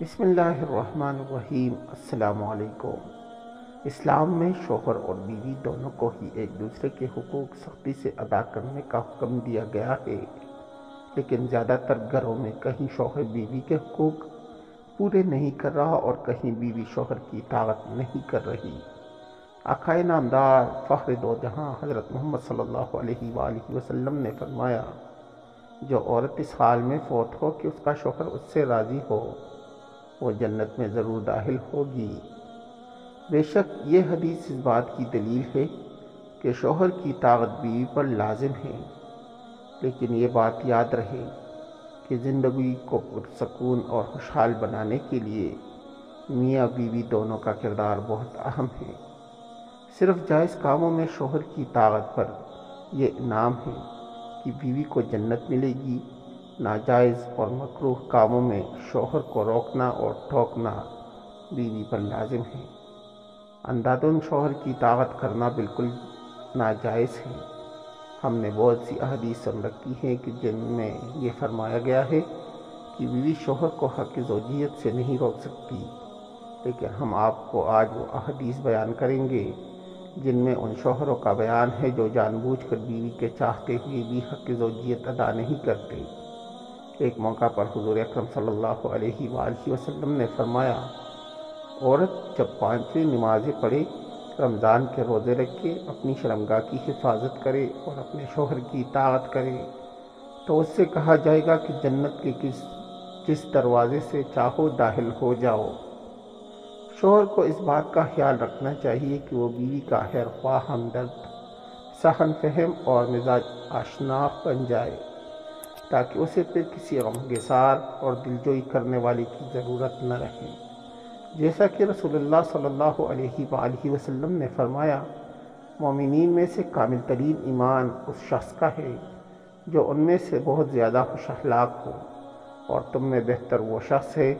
بسم اللہ الرحمن الرحیم۔ السلام علیکم۔ اسلام میں شوہر اور بیوی دونوں کو ہی ایک دوسرے کے حقوق سختی سے ادا کرنے کا حکم دیا گیا ہے، لیکن زیادہ تر گھروں میں کہیں شوہر بیوی کے حقوق پورے نہیں کر رہا اور کہیں بیوی شوہر کی اطاعت نہیں کر رہی۔ آقائے نامدار فخر دو جہاں حضرت محمد صلی اللہ علیہ وآلہ وسلم نے فرمایا، جو عورت اس حال میں فوت ہو کہ اس کا شوہر اس سے راضی ہو، وہ جنت میں ضرور داخل ہوگی۔ بے شک یہ حدیث اس بات کی دلیل ہے کہ شوہر کی اطاعت بیوی پر لازم ہے، لیکن یہ بات یاد رہے کہ زندگی کو پرسکون اور خوشحال بنانے کے لیے میاں بیوی دونوں کا کردار بہت اہم ہے۔ صرف جائز کاموں میں شوہر کی اطاعت پر یہ انعام ہے کہ بیوی کو جنت ملے گی، ناجائز اور مکروہ کاموں میں شوہر کو روکنا اور ٹوکنا بیوی پر لازم ہے۔ اندھادھند شوہر کی اطاعت کرنا بالکل ناجائز ہے۔ ہم نے بہت سی احادیث سن رکھی ہیں کہ جن میں یہ فرمایا گیا ہے کہ بیوی شوہر کو حق زوجیت سے نہیں روک سکتی، لیکن ہم آپ کو آج وہ احادیث بیان کریں گے جن میں ان شوہروں کا بیان ہے جو جان بوجھ کر بیوی کے چاہتے ہوئے بھی حق زوجیت ادا نہیں کرتے۔ ایک موقع پر حضور اکرم صلی اللہ علیہ وآلہ وسلم نے فرمایا، عورت جب 5 نمازیں پڑھے، رمضان کے روزے رکھے، اپنی شرمگاہ کی حفاظت کرے اور اپنے شوہر کی اطاعت کرے تو اس سے کہا جائے گا کہ جنت کے جس دروازے سے چاہو داخل ہو جاؤ۔ شوہر کو اس بات کا خیال رکھنا چاہیے کہ وہ بیوی کا خیر خواہ، ہمدرد، صحن فہم اور مزاج آشنا بن جائے، تاکہ اسے پھر کسی غمگسار اور دلجوئی کرنے والے کی ضرورت نہ رہے۔ جیسا کہ رسول اللہ صلی اللہ علیہ وآلہ وسلم نے فرمایا، مومنین میں سے کامل ترین ایمان اس شخص کا ہے جو ان میں سے بہت زیادہ خوش اخلاق ہو، اور تم میں بہتر وہ شخص ہے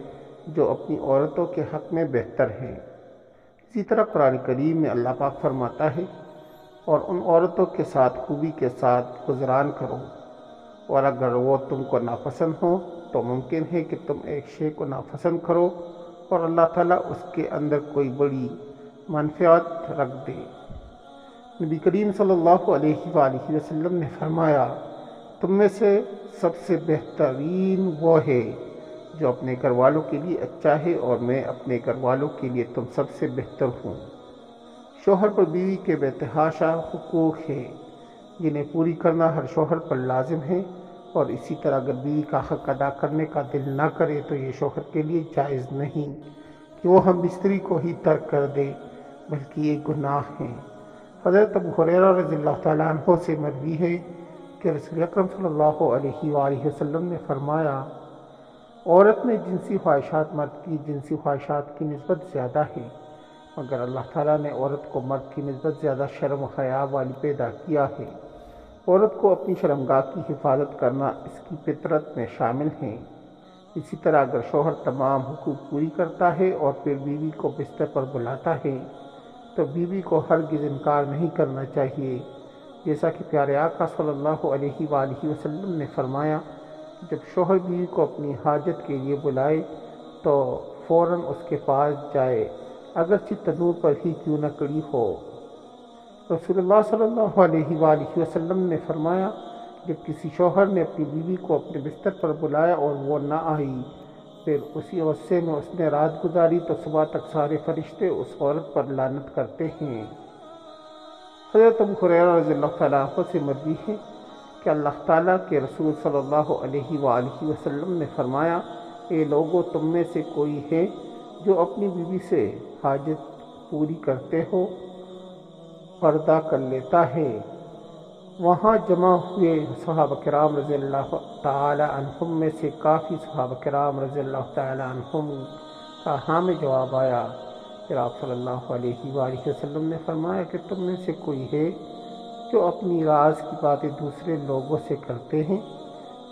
جو اپنی عورتوں کے حق میں بہتر ہے۔ اسی طرح قرآن کریم میں اللہ پاک فرماتا ہے، اور ان عورتوں کے ساتھ خوبی کے ساتھ گزران کرو، اور اگر وہ تم کو ناپسند ہو تو ممکن ہے کہ تم ایک شے کو ناپسند کرو اور اللہ تعالیٰ اس کے اندر کوئی بڑی منفعت رکھ دے۔ نبی کریم صلی اللہ علیہ وآلہ وسلم نے فرمایا، تم میں سے سب سے بہترین وہ ہے جو اپنے گھر والوں کے لیے اچھا ہے، اور میں اپنے گھر والوں کے لیے تم سب سے بہتر ہوں۔ شوہر پر بیوی کے بے تحاشا حقوق ہیں جنہیں پوری کرنا ہر شوہر پر لازم ہے، اور اسی طرح اگر بیوی کا حق ادا کرنے کا دل نہ کرے تو یہ شوہر کے لیے جائز نہیں کہ وہ ہم بستری کو ہی ترک کر دے، بلکہ یہ گناہ ہے۔ حضرت ابو ہریرہ رضی اللہ تعالیٰ عنہ سے مروی ہے کہ رسول اکرم صلی اللہ علیہ وآلہ وسلم نے فرمایا، عورت میں جنسی خواہشات مرد کی جنسی خواہشات کی نسبت زیادہ ہے، مگر اللہ تعالیٰ نے عورت کو مرد کی نسبت زیادہ شرم و حیا والی پیدا کیا ہے۔ عورت کو اپنی شرمگاہ کی حفاظت کرنا اس کی فطرت میں شامل ہے۔ اسی طرح اگر شوہر تمام حقوق پوری کرتا ہے اور پھر بیوی کو بستر پر بلاتا ہے تو بیوی کو ہرگز انکار نہیں کرنا چاہیے، جیسا کہ پیارے آقا صلی اللہ علیہ وآلہ وسلم نے فرمایا، جب شوہر بیوی کو اپنی حاجت کے لیے بلائے تو فوراً اس کے پاس جائے، اگرچہ تنور پر ہی کیوں نہ کڑی ہو۔ رسول اللہ صلی اللہ علیہ وآلہ وسلم نے فرمایا، جب کسی شوہر نے اپنی بیوی کو اپنے بستر پر بلایا اور وہ نہ آئی، پھر اسی غصے میں اس نے رات گزاری تو صبح تک سارے فرشتے اس عورت پر لعنت کرتے ہیں۔ حضرت ابو ہریرہ رضی اللہ تعالیٰ عنہ سے مروی ہے کہ اللہ تعالیٰ کے رسول صلی اللہ علیہ وآلہ وسلم نے فرمایا، اے لوگو، تم میں سے کوئی ہے جو اپنی بیوی سے حاجت پوری کرتے ہو، پردہ کر لیتا ہے۔ وہاں جمع ہوئے صحابہ کرام رضی اللہ تعالی عنہم میں سے کافی صحابہ کرام رضی اللہ تعالی عنہم کا ہاں میں جواب آیا۔ پھر آپ صلی اللہ علیہ وآلہ وسلم نے فرمایا کہ تم میں سے کوئی ہے جو اپنی راز کی باتیں دوسرے لوگوں سے کرتے ہیں۔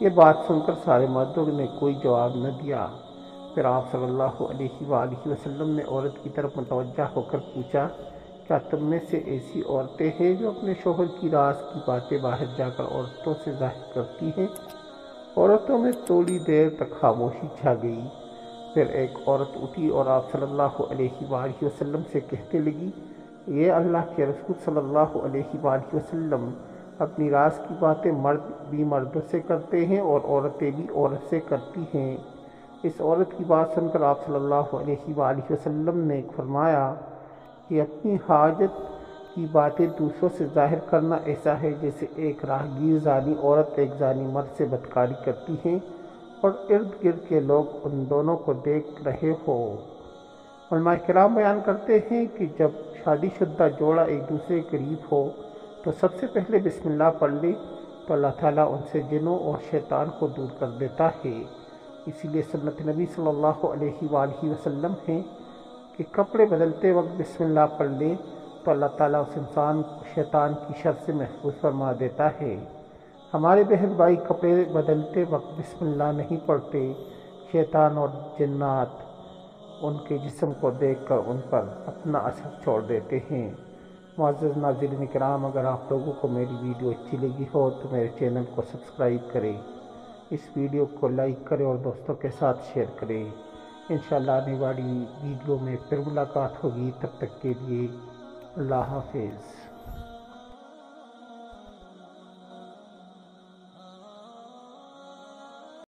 یہ بات سن کر سارے مردوں نے کوئی جواب نہ دیا۔ پھر آپ صلی اللہ علیہ وآلہ وسلم نے عورت کی طرف متوجہ ہو کر پوچھا، کیا تم میں سے ایسی عورتیں ہیں جو اپنے شوہر کی راز کی باتیں باہر جا کر عورتوں سے ظاہر کرتی ہیں؟ عورتوں میں تھوڑی دیر تک خاموشی چھا گئی۔ پھر ایک عورت اٹھی اور آپ صلی اللہ علیہ وآلہ وسلم سے کہنے لگی، یہ اللہ کے رسول صلی اللہ علیہ وآلہ وسلم، اپنی راز کی باتیں مرد بھی مردوں سے کرتے ہیں اور عورتیں بھی عورت سے کرتی ہیں۔ اس عورت کی بات سن کر آپ صلی اللہ علیہ وآلہ وسلم نے فرمایا کہ اپنی حاجت کی باتیں دوسروں سے ظاہر کرنا ایسا ہے جیسے ایک راہگیر زانی عورت ایک زانی مرد سے بدکاری کرتی ہے اور ارد گرد کے لوگ ان دونوں کو دیکھ رہے ہوں۔ علماء کرام بیان کرتے ہیں کہ جب شادی شدہ جوڑا ایک دوسرے کے قریب ہو تو سب سے پہلے بسم اللہ پڑھ لے تو اللہ تعالیٰ ان سے جنوں اور شیطان کو دور کر دیتا ہے۔ اسی لیے سنت نبی صلی اللہ علیہ وآلہ وسلم ہے کہ کپڑے بدلتے وقت بسم اللہ پڑھ لے تو اللہ تعالیٰ اس انسان کو شیطان کی شر سے محفوظ فرما دیتا ہے۔ ہمارے بہن بھائی کپڑے بدلتے وقت بسم اللہ نہیں پڑھتے، شیطان اور جنات ان کے جسم کو دیکھ کر ان پر اپنا اثر چھوڑ دیتے ہیں۔ معزز ناظرین کرام، اگر آپ لوگوں کو میری ویڈیو اچھی لگی ہو تو میرے چینل کو سبسکرائب کریں، اس ویڈیو کو لائک کریں اور دوستوں کے ساتھ شیئر کریں۔ انشاءاللہ آنے والی ویڈیو میں پھر ملاقات ہوگی، تب تک کے لیے اللہ حافظ۔